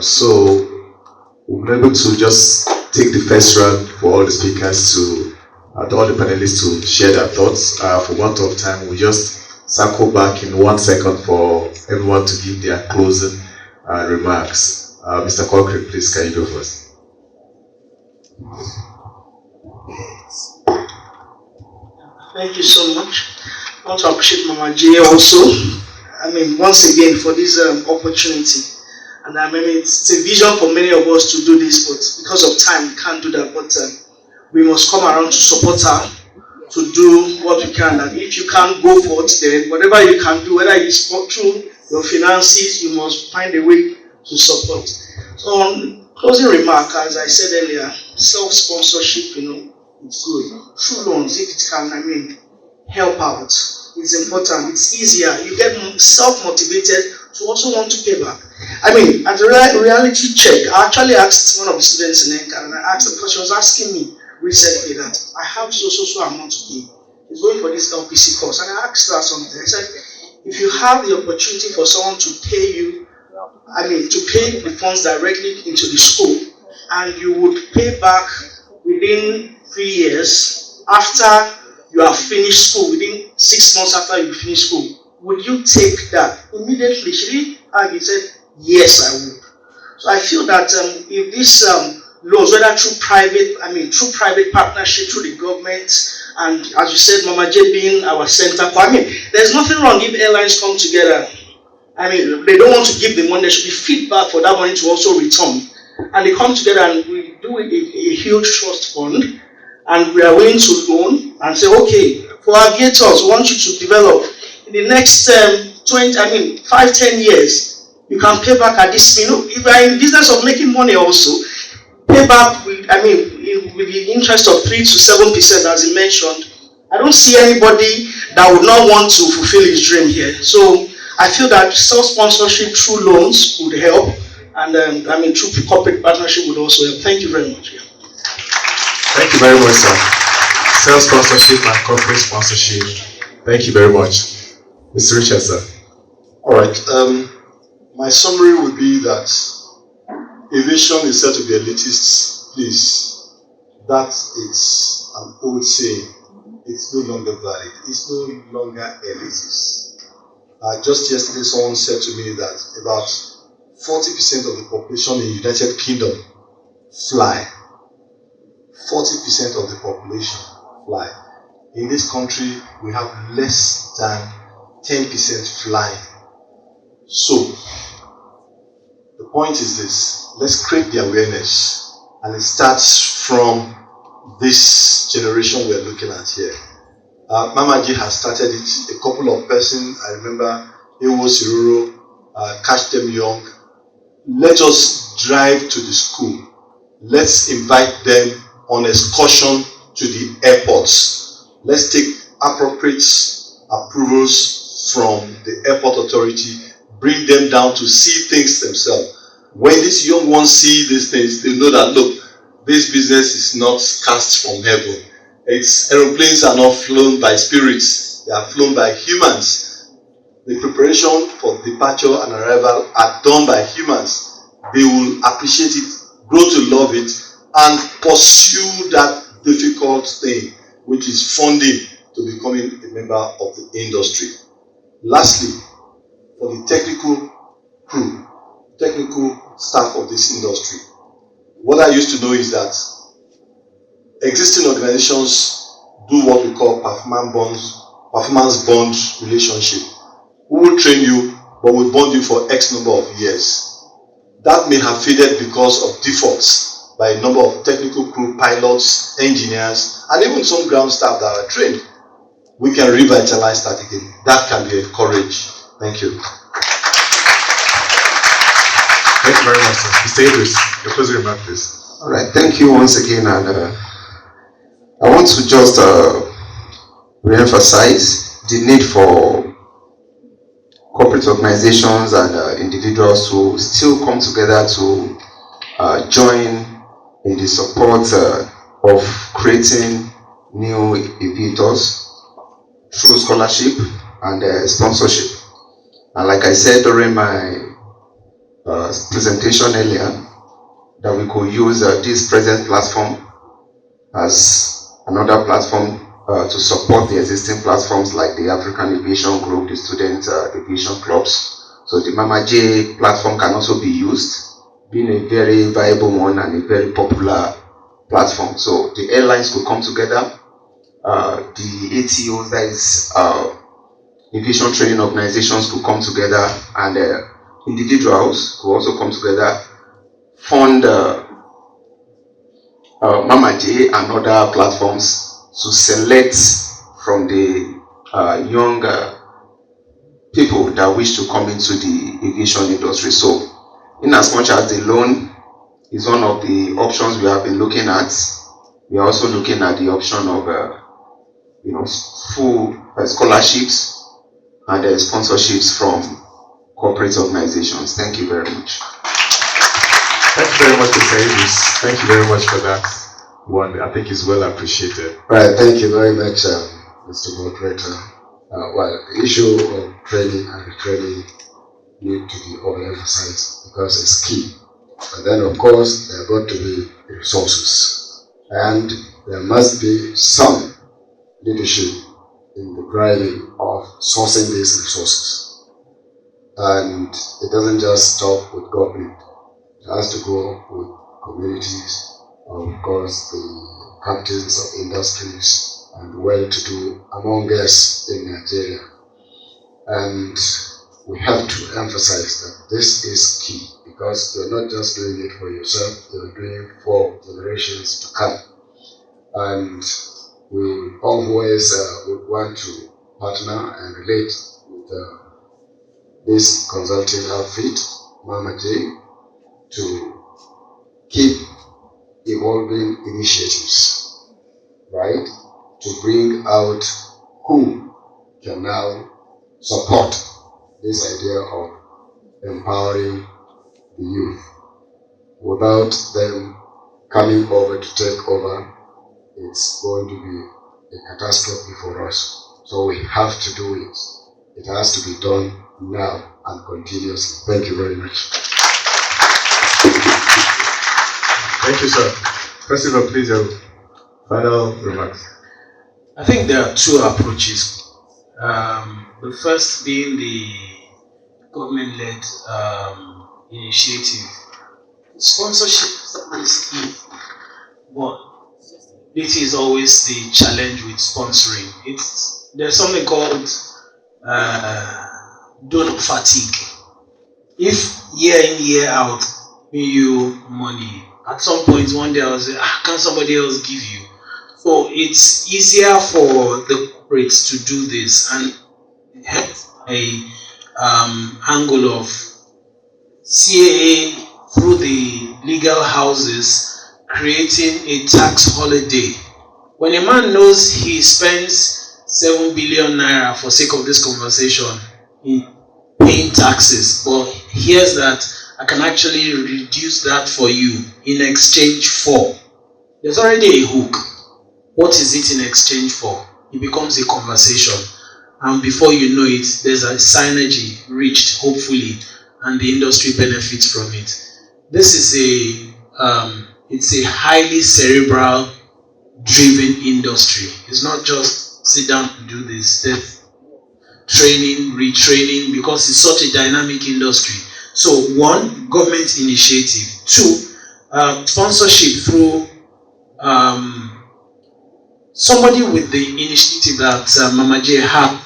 So we were able to just take the first round for all the speakers to all the panelists to share their thoughts. For want of time, we just circle back in 1 second for everyone to give their closing remarks. Mr. Corcoran, please, can you go first? Thank you so much. I want to appreciate Mamaj also. Once again for this opportunity. And it's a vision for many of us to do this, but because of time, we can't do that. But we must come around to support her, to do what we can. And if you can't go for it, then whatever you can do, whether it's through your finances, you must find a way to support. So on closing remark, as I said earlier, self-sponsorship, it's good. True loans, if it can, help out. It's important. It's easier. You get self-motivated to also want to pay back. At a reality check, I actually asked one of the students in NCAR, and I asked her because she was asking me recently that I have so amount to pay. He's going for this LPC course, and I asked her something. I said, if you have the opportunity for someone to pay you, to pay the funds directly into the school, and you would pay back within 3 years after you have finished school, within 6 months after you finish school, would you take that? Immediately, she said, yes, I would. So I feel that if these laws, whether through private partnership, through the government, and as you said, Mamaj being our center, there's nothing wrong if airlines come together. They don't want to give the money, there should be feedback for that money to also return. And they come together and we do a huge trust fund, and we are willing to loan and say, okay, for aviators, we want you to develop in the next 5-10 years, you can pay back at this. If you are in the business of making money also, pay back with the interest of 3 to 7%, as he mentioned. I don't see anybody that would not want to fulfill his dream here. So I feel that self-sponsorship through loans would help, and through corporate partnership would also help. Thank you very much. Yeah. Thank you very much, sir. Self-sponsorship and corporate sponsorship. Thank you very much. Mr. Richard, sir. All right. My summary would be that aviation is said to be elitist. Please, that is an old saying. It's no longer valid. It's no longer elitist. Just yesterday, someone said to me that about 40% of the population in the United Kingdom fly. 40% of the population fly. In this country, we have less than 10% flying. So, the point is this: let's create the awareness, and it starts from this generation we're looking at here. Mamaj has started it. A couple of persons, I remember, Ewo Siruro, Catch Them Young. Let us drive to the school. Let's invite them on excursion to the airports. Let's take appropriate approvals from the airport authority, bring them down to see things themselves. When these young ones see these things, they know that, look, this business is not cast from heaven. Aeroplanes are not flown by spirits, they are flown by humans. The preparation for departure and arrival are done by humans. They will appreciate it, grow to love it, and pursue that difficult thing, which is funding to becoming a member of the industry. Lastly, for the technical crew, technical staff of this industry, what I used to know is that existing organizations do what we call performance bond relationship. We will train you, but we bond you for X number of years. That may have faded because of defaults by a number of technical crew, pilots, engineers, and even some ground staff that are trained. We can revitalize that again. That can be encouraged. Thank you. Thank you very much, sir. Mr. Idris, your closing remark, please. All right, thank you once again, and I want to just re-emphasize the need for corporate organizations and individuals to still come together to join in the support of creating new aviators through scholarship and sponsorship. And like I said during my presentation earlier, that we could use this present platform as another platform to support the existing platforms like the African Aviation Group, the Student Aviation Clubs. So the Mamaj platform can also be used, being a very viable one and a very popular platform. So the airlines could come together, the ATOs, that is aviation training organizations, could come together, and individuals could also come together, fund Mamaj and other platforms to select from the young people that wish to come into the aviation industry. So, in as much as the loan is one of the options we have been looking at, we are also looking at the option of full scholarships and sponsorships from corporate organizations. Thank you very much. Thank you very much, Mr. Idris. Thank you very much for that one. I think it's well appreciated. Right, thank you very much, Mr. Moderator. Well, the issue of training and retraining need to be overemphasized because it's key. But then, of course, there are got to be resources, and there must be some leadership in the driving of sourcing these resources. And it doesn't just stop with government. It has to go with communities, of course, the captains of industries, and well-to-do among us in Nigeria. And we have to emphasize that this is key, because you're not just doing it for yourself, you're doing it for generations to come. And we always would want to partner and relate with this consulting outfit, Mamaj, to keep evolving initiatives, right? To bring out who can now support this idea of empowering the youth. Without them coming over to take over, it's going to be a catastrophe for us. So we have to do it. It has to be done now and continuously. Thank you very much. Thank you, sir. President, please, your final remarks. I think there are two approaches. The first being the government-led initiative. Sponsorship is key, but this is always the challenge with sponsoring. There's something called donor fatigue. If year in, year out, pay you money, at some point one day I'll say, can somebody else give you? So it's easier for the corporates to do this, and hence a angle of CAA through the legal houses creating a tax holiday. When a man knows he spends 7 billion naira for sake of this conversation in paying taxes, but hears that I can actually reduce that for you in exchange for, there's already a hook. What is it in exchange for? It becomes a conversation, and before you know it, there's a synergy reached, hopefully, and the industry benefits from it. This is it's a highly cerebral driven industry. It's not just sit down and do this. There's training, retraining, because it's such a dynamic industry. So one, government initiative. Two, sponsorship through somebody with the initiative that Mamaj had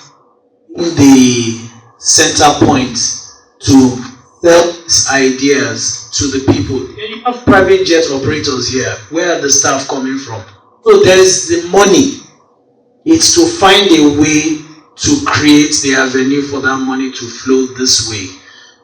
in the center point to sell these ideas to the people. You have private jet operators here. Where are the staff coming from? So there's the money. It's to find a way to create the avenue for that money to flow this way.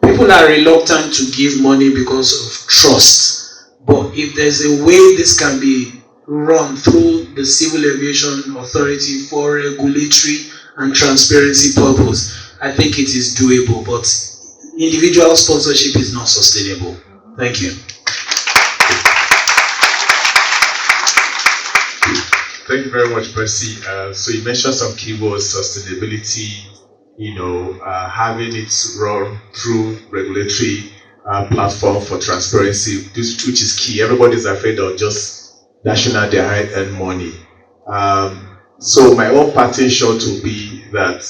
People are reluctant to give money because of trust. But if there's a way this can be run through the Civil Aviation Authority for regulatory and transparency purpose, I think it is doable. But individual sponsorship is not sustainable. Thank you. Thank you very much, Percy. So you mentioned some keywords: sustainability, having it run through regulatory platform for transparency, which is key. Everybody's afraid of just dashing out their hard-earned money. So my own parting shot will be that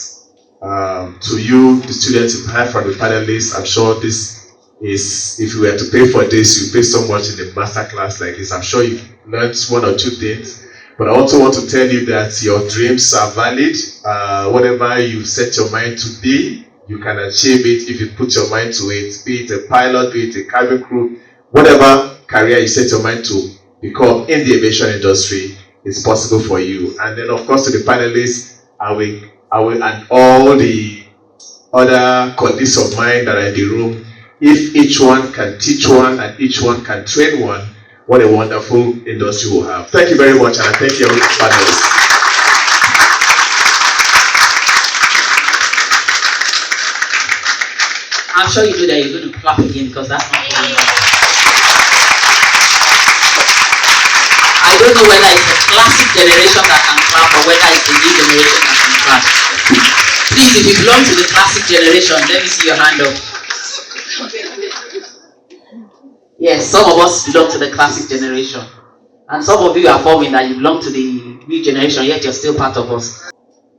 to you, the students, you've heard from the panelists, I'm sure this is, if you were to pay for this, you pay so much in a masterclass like this. I'm sure you've learned one or two things. But I also want to tell you that your dreams are valid. Whatever you set your mind to be, you can achieve it if you put your mind to it. Be it a pilot, be it a cabin crew, whatever career you set your mind to become in the aviation industry, it's possible for you. And then, of course, to the panelists, I will, and all the other colleagues of mine that are in the room, if each one can teach one and each one can train one, what a wonderful industry we'll have. Thank you very much, and I thank you, panelists. I'm sure you know that you're going to clap again because that's not good enough. I don't know whether it's the classic generation that can clap or whether it's the new generation that can clap. Please, if you belong to the classic generation, let me see your hand up. Yes, some of us belong to the classic generation. And some of you are forming that you belong to the new generation, yet you're still part of us.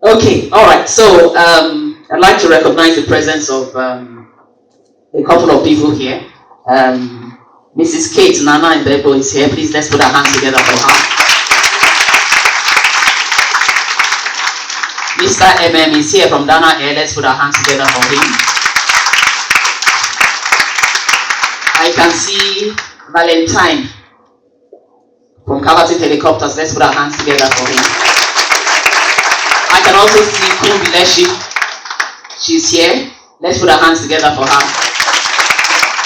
Okay, alright, so I'd like to recognize the presence of a couple of people here. Mrs. Kate Nana Mbebo is here. Please, let's put our hands together for her. Mr. MM is here from Dana Air. Let's put our hands together for him. I can see Valentine from Caverton Helicopters. Let's put our hands together for him. I can also see Kumbi Leshi. She's here. Let's put our hands together for her.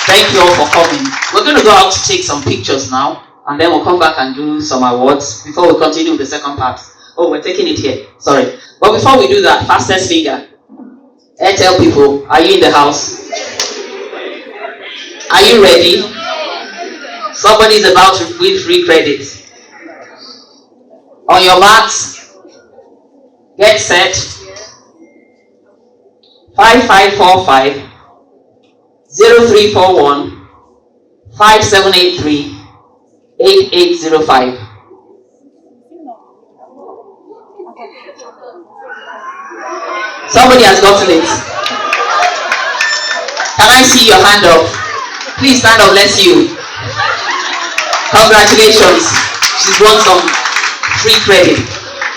Thank you all for coming. We're going to go out to take some pictures now, and then we'll come back and do some awards before we continue with the second part. Oh, we're taking it here. Sorry. But before we do that, fastest finger. Airtel people, are you in the house? Are you ready? Somebody's about to win free credit. On your marks, get set. 5545 0341 5783 8805. Somebody has gotten it. Can I see your hand up? Please stand up, let's see you. Congratulations. She's won some free credit.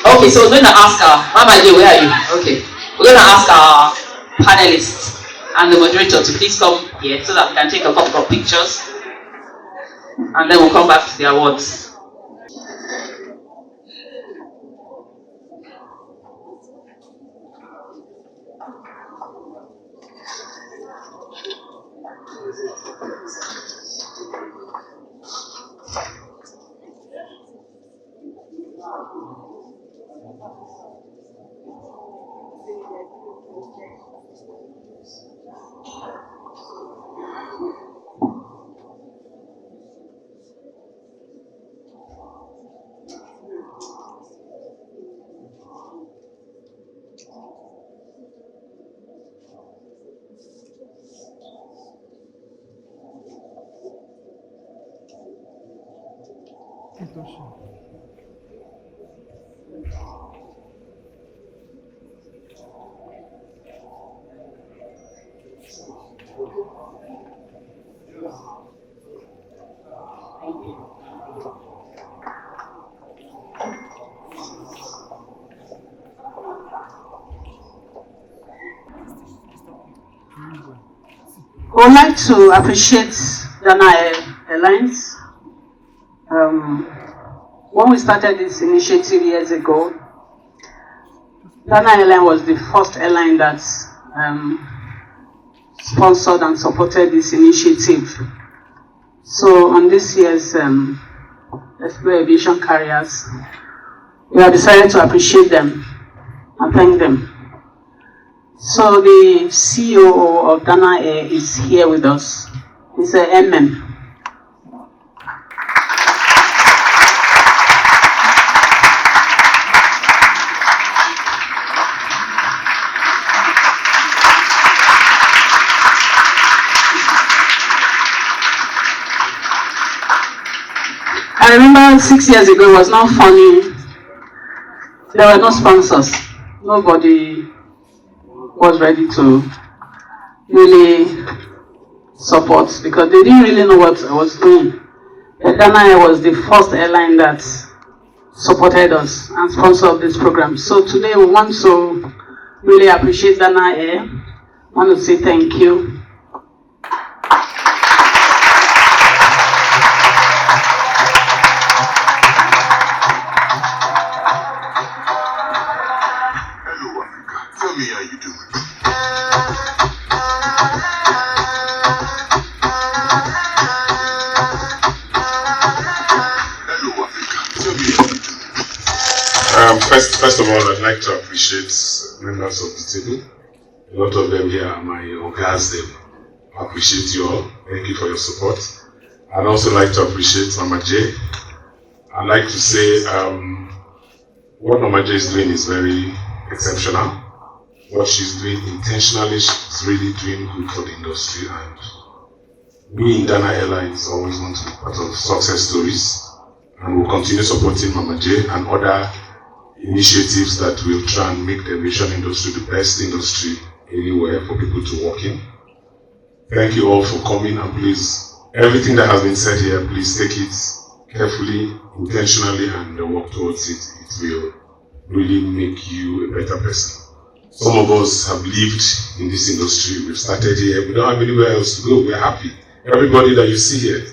Okay, so we're going to ask her, Mamaj, where are you? Okay. We're going to ask our panelists and the moderator to please come here so that we can take a couple of pictures and then we'll come back to the awards. I would like to appreciate Dana Airlines. When we started this initiative years ago, Dana Airline was the first airline that sponsored and supported this initiative. So on this year's Explore Aviation Carriers, we have decided to appreciate them and thank them. So the CEO of Dana Air is here with us. Mr. MM. I remember 6 years ago it was not funny. There were no sponsors. Nobody was ready to really support because they didn't really know what I was doing. But Ghana Air was the first airline that supported us and sponsored this program. So today we want to really appreciate Ghana Air. I want to say thank you. Hello, Africa. Tell me how you doing. Hello, Africa. Tell me how you doing. First of all, I'd like to appreciate members of the table. A lot of them here are my guys. They appreciate you all. Thank you for your support. I'd also like to appreciate Mamaj. I'd like to say what Mamaj is doing is very exceptional. What she's doing intentionally, she's really doing good for the industry, and we in Ghana Airlines always want to be part of success stories, and we'll continue supporting Mamaj and other initiatives that will try and make the aviation industry the best industry anywhere for people to work in. Thank you all for coming, and please, everything that has been said here, please take it carefully, intentionally, and work towards it. It will really make you a better person. Some of us have lived in this industry. We've started here. We don't have anywhere else to go. We're happy. Everybody that you see here,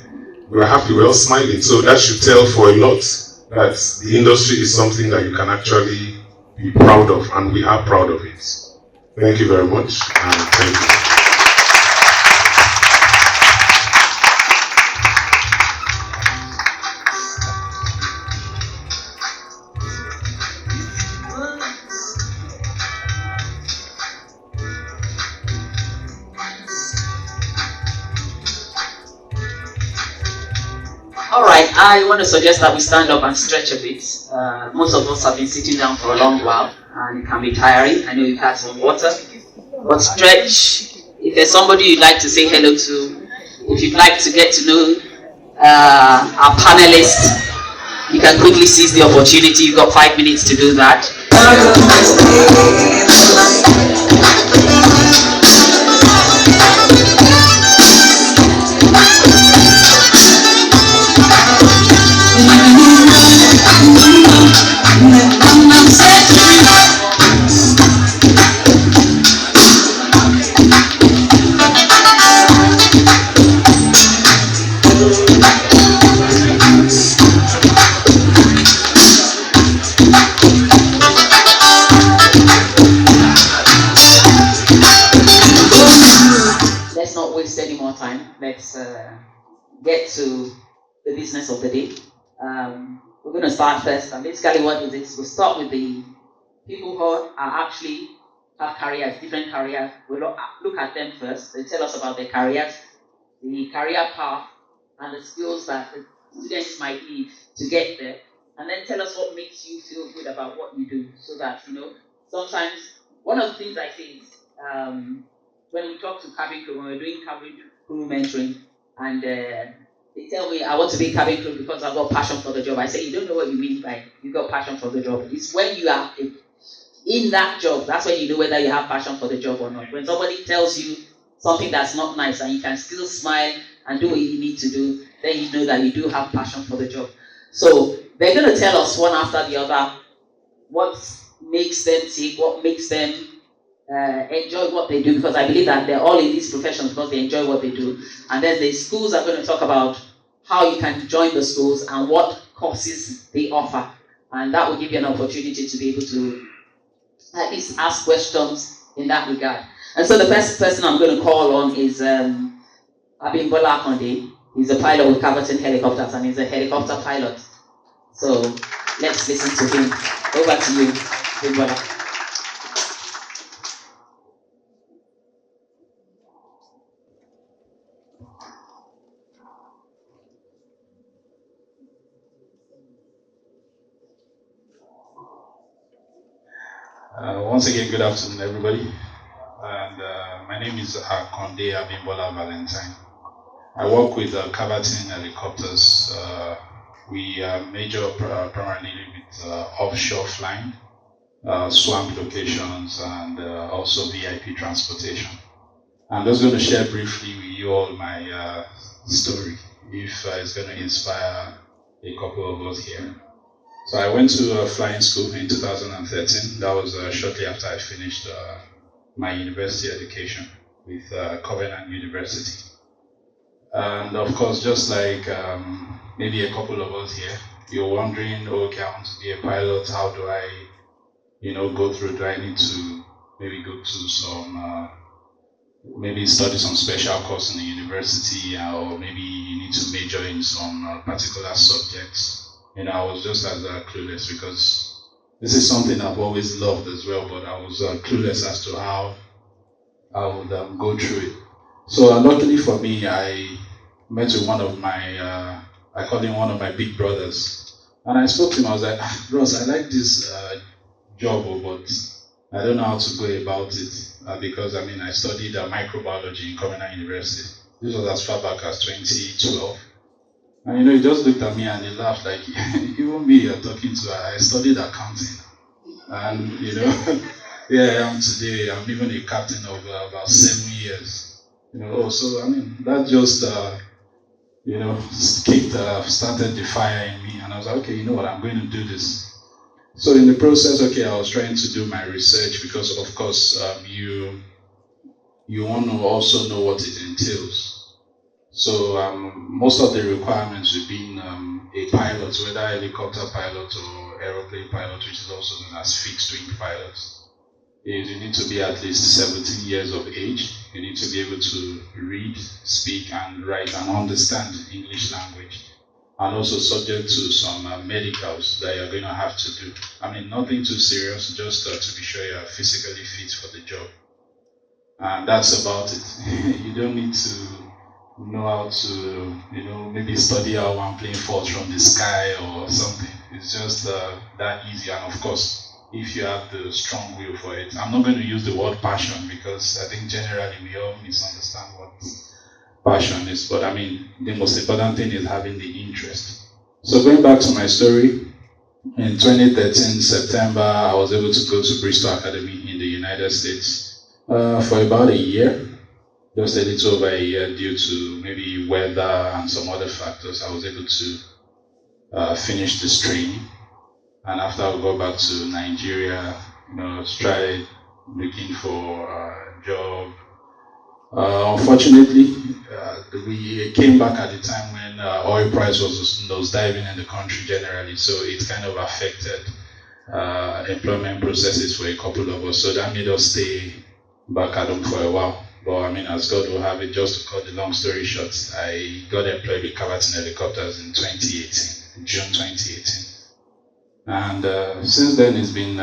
we're happy. We're all smiling. So that should tell for a lot that the industry is something that you can actually be proud of, and we are proud of it. Thank you very much, and thank you. All right, I want to suggest that we stand up and stretch a bit. Most of us have been sitting down for a long while, and it can be tiring. I know you've had some water, but stretch. If there's somebody you'd like to say hello to, if you'd like to get to know our panelists, you can quickly seize the opportunity. You've got 5 minutes to do that. Let's not waste any more time. Let's get to the business of the day. We're going to start first, and basically what it is, we'll start with the people who are actually have careers, different careers. We'll look at them first. They tell us about their careers, the career path, and the skills that the students might need to get there, and then tell us what makes you feel good about what you do, so that, you know, sometimes one of the things I say is, when we talk to cabin crew, when we're doing cabin crew mentoring, and they tell me I want to be cabin crew because I've got passion for the job. I say, you don't know what you mean by you got passion for the job. It's when you are in that job, that's when you know whether you have passion for the job or not. When somebody tells you something that's not nice and you can still smile and do what you need to do, then you know that you do have passion for the job. So they're going to tell us one after the other what makes them tick, what makes them enjoy what they do, because I believe that they're all in these professions because they enjoy what they do. And then the schools are going to talk about how you can join the schools and what courses they offer. And that will give you an opportunity to be able to at least ask questions in that regard. And so the first person I'm going to call on is Abimbola Akonde. He's a pilot with Caverton Helicopters, and he's a helicopter pilot. So let's listen to him. Over to you, Abimbola. Once again, good afternoon, everybody. And my name is Akonde Abimbola Valentine. I work with Caverton Helicopters We major primarily with offshore flying, swamp locations, and also VIP transportation. I'm just going to share briefly with you all my story, if it's going to inspire a couple of us here. So I went to flying school in 2013. That was shortly after I finished my university education with Covenant University. And of course, just like maybe a couple of us here, you're wondering, okay, I want to be a pilot. How do I, go through? Do I need to maybe go to some, maybe study some special course in the university, or maybe you need to major in some particular subjects? I was just as clueless, because this is something I've always loved as well, but I was clueless as to how I would go through it. So luckily for me, I met with one of my, I call him one of my big brothers, and I spoke to him. I was like, Ross, I like this job, but I don't know how to go about it, because I studied microbiology in Covenant University. This was as far back as 2012. And he just looked at me and he laughed, like, even me you're talking to, I studied accounting. And here I am today. I'm even a captain of about 7 years. So that just started the fire in me, and I was like, okay, you know what, I'm going to do this. So in the process, I was trying to do my research, because of course you want to also know what it entails. So most of the requirements with being a pilot, whether helicopter pilot or aeroplane pilot, which is also known as fixed wing pilot, is you need to be at least 17 years of age. You need to be able to read, speak, and write and understand English language, and also subject to some medicals that you're going to have to do. Nothing too serious, just to be sure you're physically fit for the job. And that's about it. You don't need to know how to, maybe study how one plane falls from the sky or something. It's just that easy. And of course, if you have the strong will for it. I'm not going to use the word passion, because I think generally we all misunderstand what passion is. But the most important thing is having the interest. So going back to my story, in 2013, September, I was able to go to Bristol Academy in the United States for about a year. Just a little over a year, due to maybe weather and some other factors. I was able to finish this training, and after I go back to Nigeria, try looking for a job. Unfortunately, we came back at the time when oil price was nosediving in the country generally, so it kind of affected employment processes for a couple of us. So that made us stay back at home for a while. But as God will have it, just to cut the long story short, I got employed with Caverton Helicopters in 2018, June 2018. And since then it's been,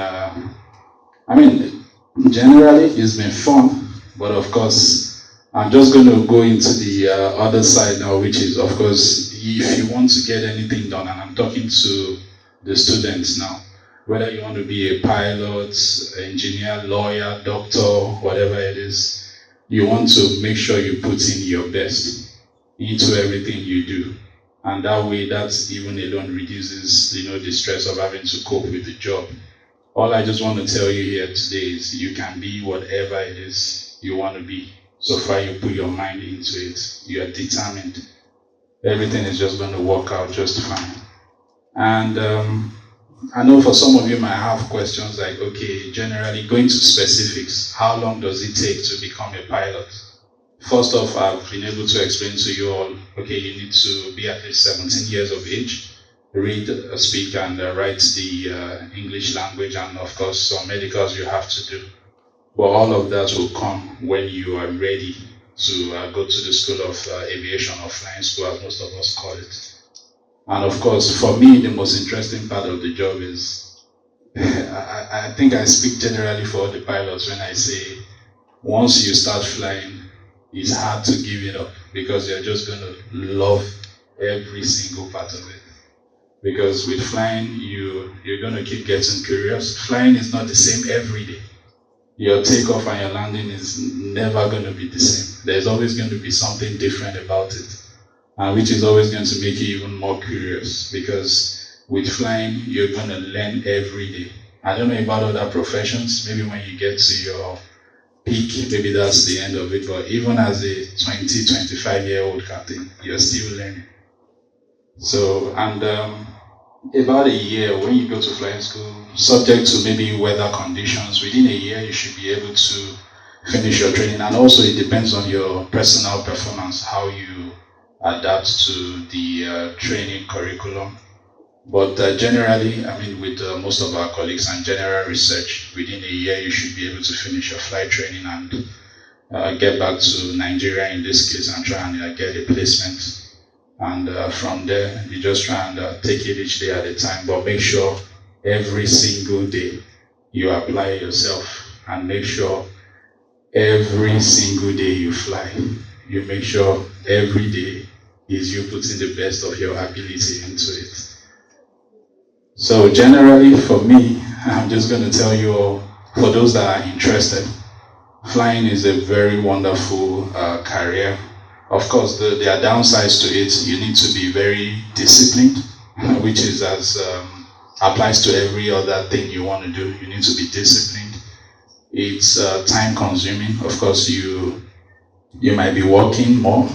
generally it's been fun, but of course, I'm just going to go into the other side now, which is, of course, if you want to get anything done, and I'm talking to the students now, whether you want to be a pilot, engineer, lawyer, doctor, whatever it is, you want to make sure you put in your best into everything you do. And that way, that even alone reduces, the stress of having to cope with the job. All I just want to tell you here today is you can be whatever it is you want to be. So far you put your mind into it, you are determined. Everything is just going to work out just fine. And I know for some of you might have questions like, okay, generally going to specifics, how long does it take to become a pilot? First off, I've been able to explain to you all, okay, you need to be at least 17 years of age, read, speak, and write the English language, and of course some medicals you have to do. But all of that will come when you are ready to go to the School of Aviation or Flying School, as most of us call it. And of course, for me, the most interesting part of the job is, I think I speak generally for all the pilots when I say, once you start flying, it's hard to give it up, because you're just going to love every single part of it. Because with flying, you're going to keep getting curious. Flying is not the same every day. Your takeoff and your landing is never going to be the same. There's always going to be something different about it. which is always going to make you even more curious, because with flying, you're going to learn every day. I don't know about other professions, maybe when you get to your peak, maybe that's the end of it, but even as a 25-year-old captain, you're still learning. So, and about a year, when you go to flying school, subject to maybe weather conditions, within a year you should be able to finish your training. And also it depends on your personal performance, how you adapt to the training curriculum. But generally, I mean, with most of our colleagues and general research, within a year you should be able to finish your flight training and get back to Nigeria in this case and try and get a placement. And from there, you just try and take it each day at a time, but make sure every single day you apply yourself, and make sure every single day you fly, you make sure every day is you putting the best of your ability into it. So generally for me, I'm just going to tell you all, for those that are interested, flying is a very wonderful career. Of course, there are downsides to it. You need to be very disciplined, which is as applies to every other thing you want to do. You need to be disciplined. It's time consuming. Of course, you might be working more,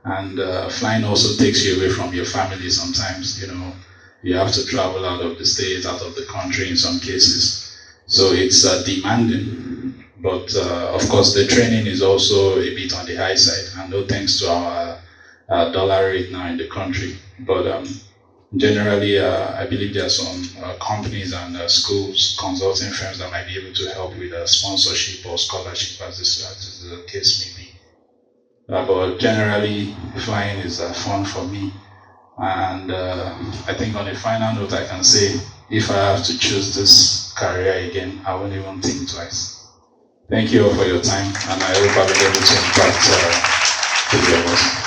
and flying also takes you away from your family sometimes. You know, you have to travel out of the state, out of the country in some cases. So it's demanding. But of course, the training is also a bit on the high side, and no thanks to our dollar rate now in the country. But generally, I believe there are some companies and schools, consulting firms that might be able to help with sponsorship or scholarship, as the case may be. But generally, flying is fun for me. And I think on a final note, I can say, if I have to choose this career again, I won't even think twice. Thank you all for your time, and I hope I'll be able to impact the viewers.